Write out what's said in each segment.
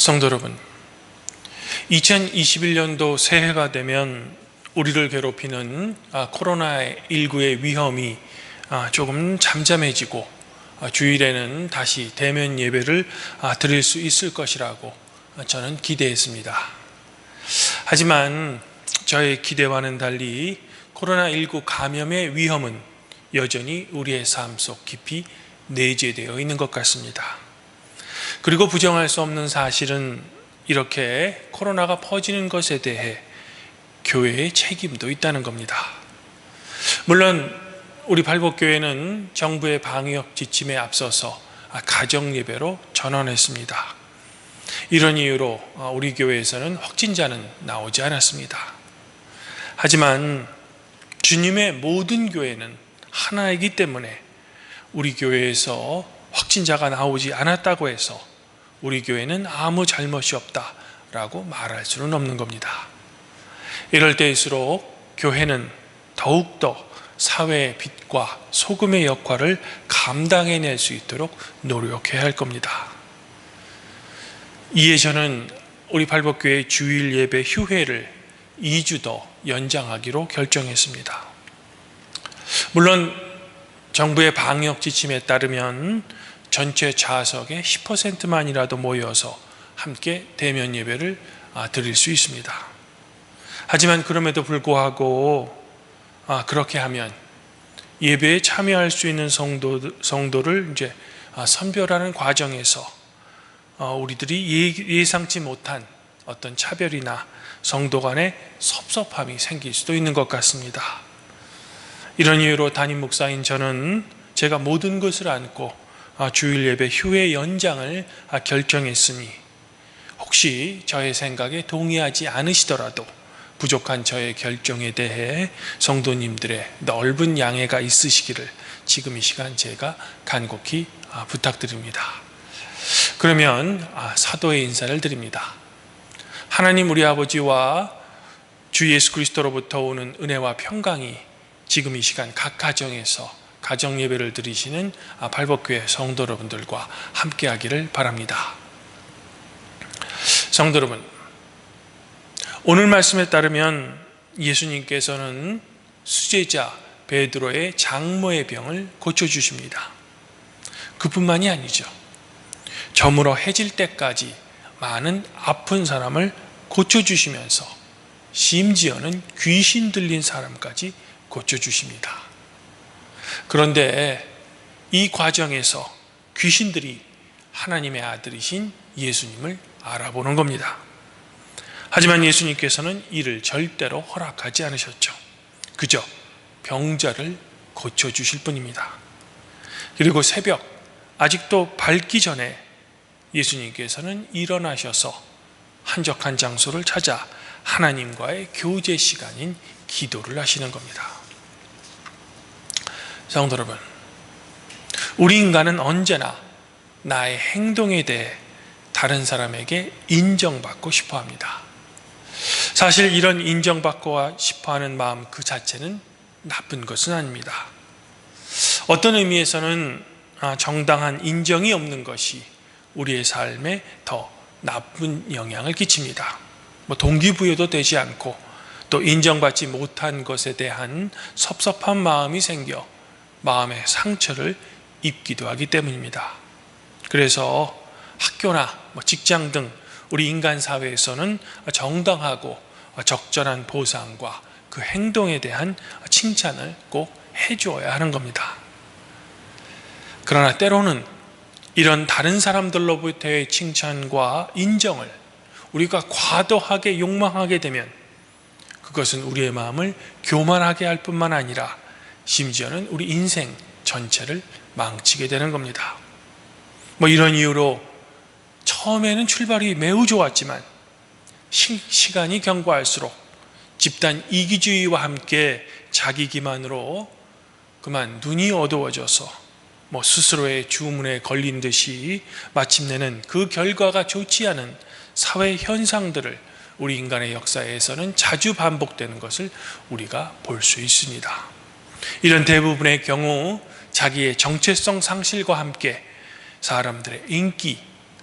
성도 여러분, 2021년도 새해가 되면 우리를 괴롭히는 코로나19의 위험이 조금 잠잠해지고 주일에는 다시 대면 예배를 드릴 수 있을 것이라고 저는 기대했습니다. 하지만 저의 기대와는 달리 코로나19 감염의 위험은 여전히 우리의 삶 속 깊이 내재되어 있는 것 같습니다. 그리고 부정할 수 없는 사실은 이렇게 코로나가 퍼지는 것에 대해 교회의 책임도 있다는 겁니다. 물론 우리 발복교회는 정부의 방역 지침에 앞서서 가정 예배로 전환했습니다. 이런 이유로 우리 교회에서는 확진자는 나오지 않았습니다. 하지만 주님의 모든 교회는 하나이기 때문에 우리 교회에서 확진자가 나오지 않았다고 해서 우리 교회는 아무 잘못이 없다라고 말할 수는 없는 겁니다. 이럴 때일수록 교회는 더욱더 사회의 빛과 소금의 역할을 감당해낼 수 있도록 노력해야 할 겁니다. 이에 저는 우리 발복교회 주일 예배 휴회를 2주 더 연장하기로 결정했습니다. 물론 정부의 방역 지침에 따르면 전체 좌석의 10%만이라도 모여서 함께 대면 예배를 드릴 수 있습니다. 하지만 그럼에도 불구하고 그렇게 하면 예배에 참여할 수 있는 성도를 이제 선별하는 과정에서 우리들이 예상치 못한 어떤 차별이나 성도 간의 섭섭함이 생길 수도 있는 것 같습니다. 이런 이유로 담임 목사인 저는 제가 모든 것을 안고 주일 예배 휴회 연장을 결정했으니 혹시 저의 생각에 동의하지 않으시더라도 부족한 저의 결정에 대해 성도님들의 넓은 양해가 있으시기를 지금 이 시간 제가 간곡히 부탁드립니다. 그러면 사도의 인사를 드립니다. 하나님 우리 아버지와 주 예수 그리스도로부터 오는 은혜와 평강이 지금 이 시간 각 가정에서 가정 예배를 드리시는 발복교회 성도 여러분들과 함께 하기를 바랍니다. 성도 여러분, 오늘 말씀에 따르면 예수님께서는 수제자 베드로의 장모의 병을 고쳐주십니다. 그뿐만이 아니죠. 저물어 해질 때까지 많은 아픈 사람을 고쳐주시면서 심지어는 귀신 들린 사람까지 고쳐주십니다. 그런데 이 과정에서 귀신들이 하나님의 아들이신 예수님을 알아보는 겁니다. 하지만 예수님께서는 이를 절대로 허락하지 않으셨죠. 그저 병자를 고쳐주실 뿐입니다. 그리고 새벽 아직도 밝기 전에 예수님께서는 일어나셔서 한적한 장소를 찾아 하나님과의 교제 시간인 기도를 하시는 겁니다. 성도 여러분, 우리 인간은 언제나 나의 행동에 대해 다른 사람에게 인정받고 싶어 합니다. 사실 이런 인정받고 싶어 하는 마음 그 자체는 나쁜 것은 아닙니다. 어떤 의미에서는 정당한 인정이 없는 것이 우리의 삶에 더 나쁜 영향을 끼칩니다. 동기부여도 되지 않고 또 인정받지 못한 것에 대한 섭섭한 마음이 생겨 마음의 상처를 입기도 하기 때문입니다. 그래서 학교나 직장 등 우리 인간 사회에서는 정당하고 적절한 보상과 그 행동에 대한 칭찬을 꼭 해주어야 하는 겁니다. 그러나 때로는 이런 다른 사람들로부터의 칭찬과 인정을 우리가 과도하게 욕망하게 되면 그것은 우리의 마음을 교만하게 할 뿐만 아니라 심지어는 우리 인생 전체를 망치게 되는 겁니다. 이런 이유로 처음에는 출발이 매우 좋았지만 시간이 경과할수록 집단 이기주의와 함께 자기 기만으로 그만 눈이 어두워져서 스스로의 주문에 걸린 듯이 마침내는 그 결과가 좋지 않은 사회 현상들을 우리 인간의 역사에서는 자주 반복되는 것을 우리가 볼 수 있습니다. 이런 대부분의 경우 자기의 정체성 상실과 함께 사람들의 인기,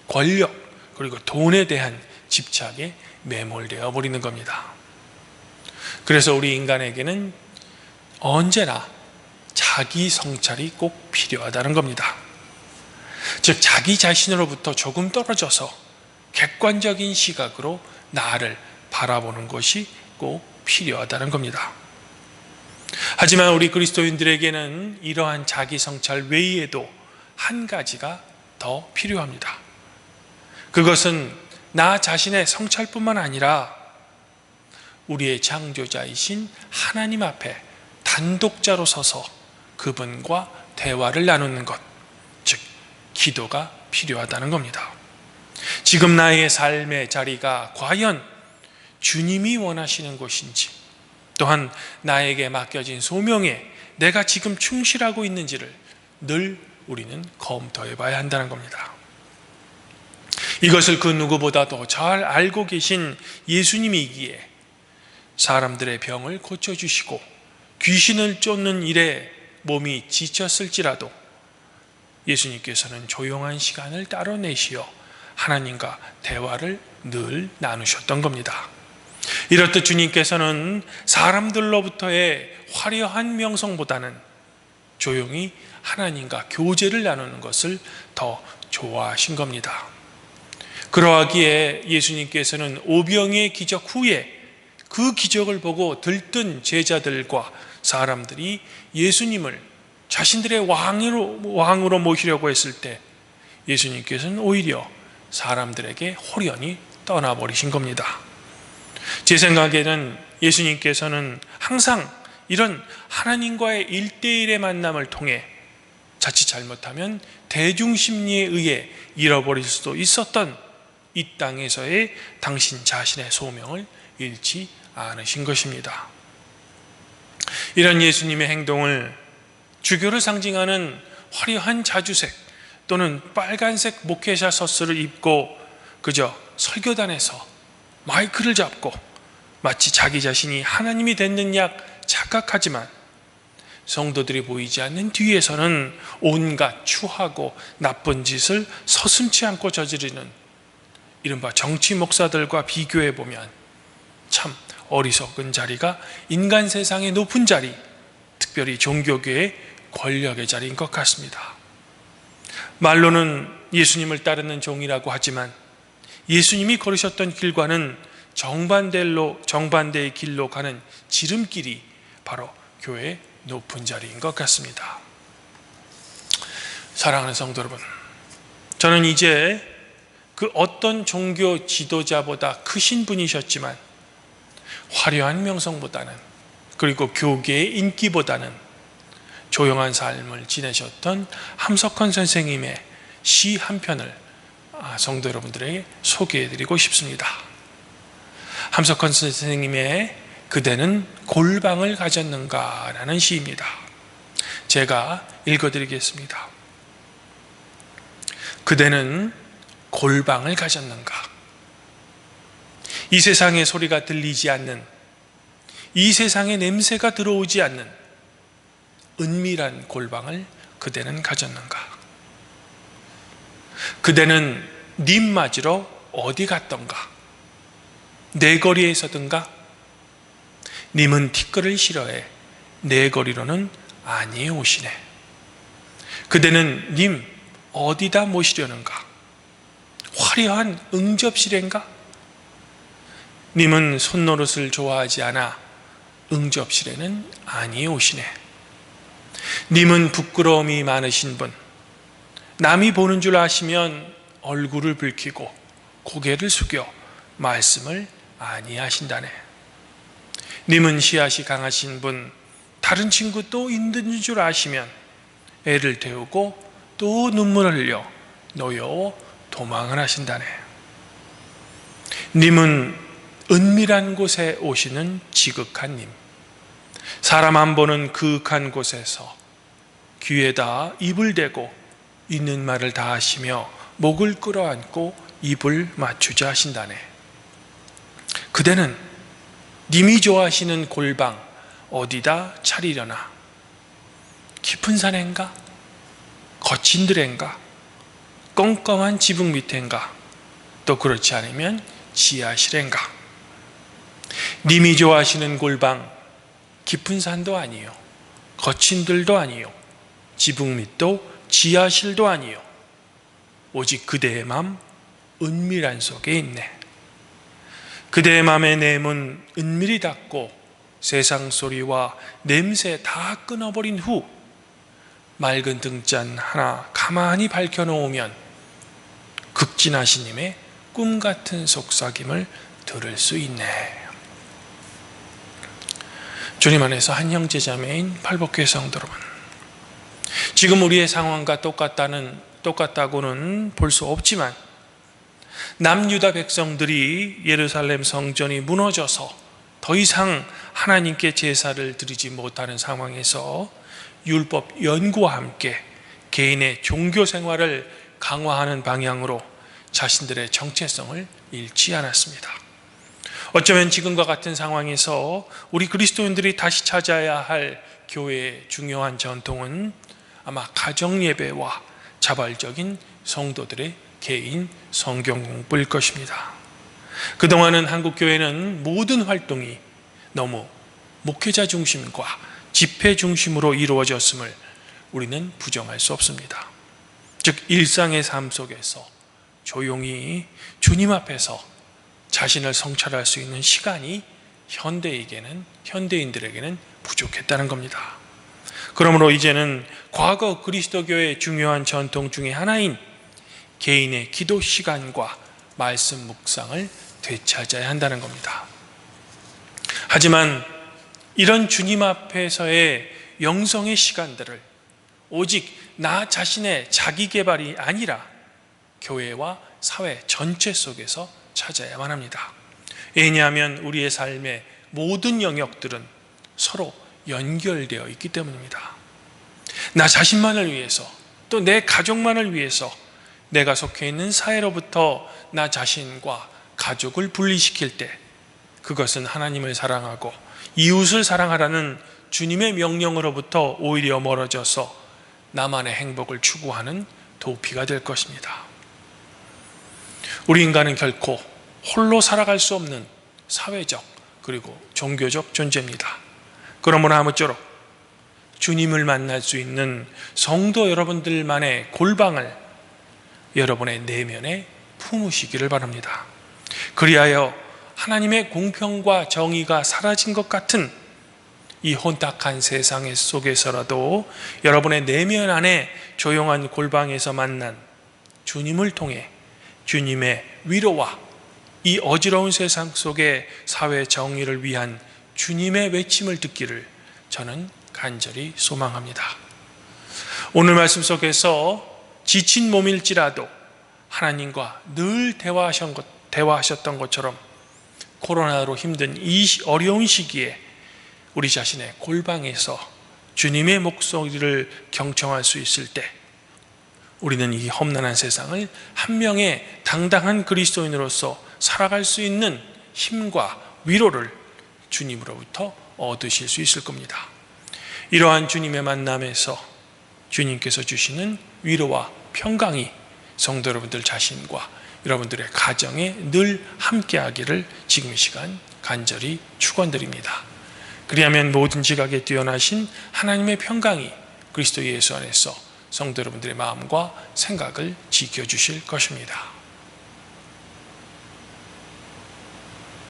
권력, 그리고 돈에 대한 집착에 매몰되어 버리는 겁니다. 그래서 우리 인간에게는 언제나 자기 성찰이 꼭 필요하다는 겁니다. 즉 자기 자신으로부터 조금 떨어져서 객관적인 시각으로 나를 바라보는 것이 꼭 필요하다는 겁니다. 하지만 우리 그리스도인들에게는 이러한 자기 성찰 외에도 한 가지가 더 필요합니다. 그것은 나 자신의 성찰뿐만 아니라 우리의 창조자이신 하나님 앞에 단독자로 서서 그분과 대화를 나누는 것, 즉 기도가 필요하다는 겁니다. 지금 나의 삶의 자리가 과연 주님이 원하시는 곳인지, 또한 나에게 맡겨진 소명에 내가 지금 충실하고 있는지를 늘 우리는 검토해 봐야 한다는 겁니다. 이것을 그 누구보다도 잘 알고 계신 예수님이기에 사람들의 병을 고쳐주시고 귀신을 쫓는 일에 몸이 지쳤을지라도 예수님께서는 조용한 시간을 따로 내시어 하나님과 대화를 늘 나누셨던 겁니다. 이렇듯 주님께서는 사람들로부터의 화려한 명성보다는 조용히 하나님과 교제를 나누는 것을 더 좋아하신 겁니다. 그러하기에 예수님께서는 오병이의 기적 후에 그 기적을 보고 들뜬 제자들과 사람들이 예수님을 자신들의 왕으로 모시려고 했을 때 예수님께서는 오히려 사람들에게 홀연히 떠나버리신 겁니다. 제 생각에는 예수님께서는 항상 이런 하나님과의 1대1의 만남을 통해 자칫 잘못하면 대중심리에 의해 잃어버릴 수도 있었던 이 땅에서의 당신 자신의 소명을 잃지 않으신 것입니다. 이런 예수님의 행동을 주교를 상징하는 화려한 자주색 또는 빨간색 목회자 셔츠를 입고 그저 설교단에서 마이크를 잡고 마치 자기 자신이 하나님이 됐는 약 착각하지만 성도들이 보이지 않는 뒤에서는 온갖 추하고 나쁜 짓을 서슴지 않고 저지르는 이른바 정치 목사들과 비교해 보면 참 어리석은 자리가 인간 세상의 높은 자리, 특별히 종교계의 권력의 자리인 것 같습니다. 말로는 예수님을 따르는 종이라고 하지만 예수님이 걸으셨던 길과는 정반대의 길로 가는 지름길이 바로 교회의 높은 자리인 것 같습니다. 사랑하는 성도 여러분, 저는 이제 그 어떤 종교 지도자보다 크신 분이셨지만 화려한 명성보다는, 그리고 교계의 인기보다는 조용한 삶을 지내셨던 함석헌 선생님의 시 한 편을 성도 여러분들에게 소개해드리고 싶습니다. 함석헌 선생님의 그대는 골방을 가졌는가 라는 시입니다. 제가 읽어드리겠습니다. 그대는 골방을 가졌는가? 이 세상의 소리가 들리지 않는, 이 세상의 냄새가 들어오지 않는 은밀한 골방을 그대는 가졌는가? 그대는 님 맞으러 어디 갔던가? 내 거리에 서든가? 님은 티끌을 싫어해 내 거리로는 아니 오시네. 그대는 님 어디다 모시려는가? 화려한 응접실인가? 님은 손노릇을 좋아하지 않아 응접실에는 아니 오시네. 님은 부끄러움이 많으신 분, 남이 보는 줄 아시면 얼굴을 붉히고 고개를 숙여 말씀을 아니하신다네. 님은 씨앗이 강하신 분, 다른 친구 또 있는 줄 아시면 애를 태우고 또 눈물을 흘려 노여워 도망을 하신다네. 님은 은밀한 곳에 오시는 지극한 님, 사람 안 보는 그윽한 곳에서 귀에다 입을 대고 있는 말을 다 하시며 목을 끌어안고 입을 맞추자 하신다네. 그대는 님이 좋아하시는 골방 어디다 차리려나? 깊은 산엔가? 거친 들엔가? 껌껌한 지붕 밑엔가? 또 그렇지 않으면 지하실인가? 님이 좋아하시는 골방 깊은 산도 아니요, 거친 들도 아니요, 지붕 밑도 지하실도 아니요, 오직 그대의 맘 은밀한 속에 있네. 그대의 맘의 내문 은밀히 닫고 세상 소리와 냄새 다 끊어버린 후 맑은 등잔 하나 가만히 밝혀놓으면 극진하신 님의 꿈같은 속삭임을 들을 수 있네. 주님 안에서 한 형제자매인 팔복교회 성도 여러분, 지금 우리의 상황과 똑같다고는 볼 수 없지만 남유다 백성들이 예루살렘 성전이 무너져서 더 이상 하나님께 제사를 드리지 못하는 상황에서 율법 연구와 함께 개인의 종교 생활을 강화하는 방향으로 자신들의 정체성을 잃지 않았습니다. 어쩌면 지금과 같은 상황에서 우리 그리스도인들이 다시 찾아야 할 교회의 중요한 전통은 아마 가정 예배와 자발적인 성도들의 개인 성경 공부일 것입니다. 그동안은 한국 교회는 모든 활동이 너무 목회자 중심과 집회 중심으로 이루어졌음을 우리는 부정할 수 없습니다. 즉 일상의 삶 속에서 조용히 주님 앞에서 자신을 성찰할 수 있는 시간이 현대인들에게는 부족했다는 겁니다. 그러므로 이제는 과거 그리스도교의 중요한 전통 중에 하나인 개인의 기도 시간과 말씀 묵상을 되찾아야 한다는 겁니다. 하지만 이런 주님 앞에서의 영성의 시간들을 오직 나 자신의 자기 개발이 아니라 교회와 사회 전체 속에서 찾아야만 합니다. 왜냐하면 우리의 삶의 모든 영역들은 서로 연결되어 있기 때문입니다. 나 자신만을 위해서, 또 내 가족만을 위해서 내가 속해 있는 사회로부터 나 자신과 가족을 분리시킬 때 그것은 하나님을 사랑하고 이웃을 사랑하라는 주님의 명령으로부터 오히려 멀어져서 나만의 행복을 추구하는 도피가 될 것입니다. 우리 인간은 결코 홀로 살아갈 수 없는 사회적 그리고 종교적 존재입니다. 그러므로 아무쪼록 주님을 만날 수 있는 성도 여러분들만의 골방을 여러분의 내면에 품으시기를 바랍니다. 그리하여 하나님의 공평과 정의가 사라진 것 같은 이 혼탁한 세상 속에서라도 여러분의 내면 안에 조용한 골방에서 만난 주님을 통해 주님의 위로와 이 어지러운 세상 속의 사회 정의를 위한 주님의 외침을 듣기를 저는 간절히 소망합니다. 오늘 말씀 속에서 지친 몸일지라도 하나님과 늘 대화하셨던 것처럼 코로나로 힘든 이 어려운 시기에 우리 자신의 골방에서 주님의 목소리를 경청할 수 있을 때 우리는 이 험난한 세상을 한 명의 당당한 그리스도인으로서 살아갈 수 있는 힘과 위로를 주님으로부터 얻으실 수 있을 겁니다. 이러한 주님의 만남에서 주님께서 주시는 위로와 평강이 성도 여러분들 자신과 여러분들의 가정에 늘 함께하기를 지금 이 시간 간절히 축원드립니다. 그리하면 모든 지각에 뛰어나신 하나님의 평강이 그리스도 예수 안에서 성도 여러분들의 마음과 생각을 지켜주실 것입니다.